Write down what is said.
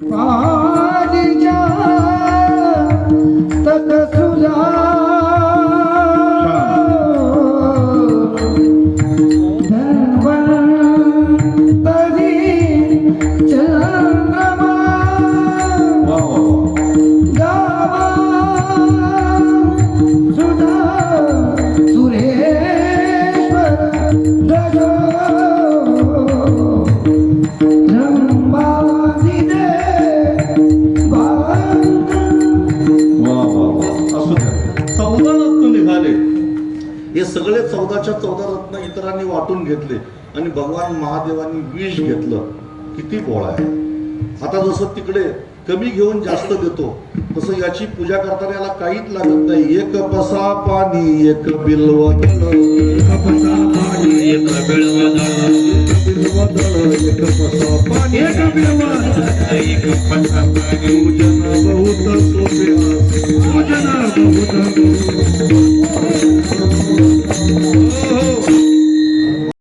पाणीच्या तटसुजा हे सगळे 14च्या 14 रत्न इतरांनी वाटून घेतले आणि भगवान महादेवांनी विष घेतलं. किती गोळा आहे. आता जसं तिकडे कमी घेऊन जास्त देतो तसं याची पूजा करताना याला काहीच लागत नाही. एक पसा पाणी एक बिल्वदल, एक पसा पाणी एक बिल्वदल, एक पसा पाणी एक बिल्वदल, एक पसा पाणी. पूजन बहुत सोपे, पूजन बहुत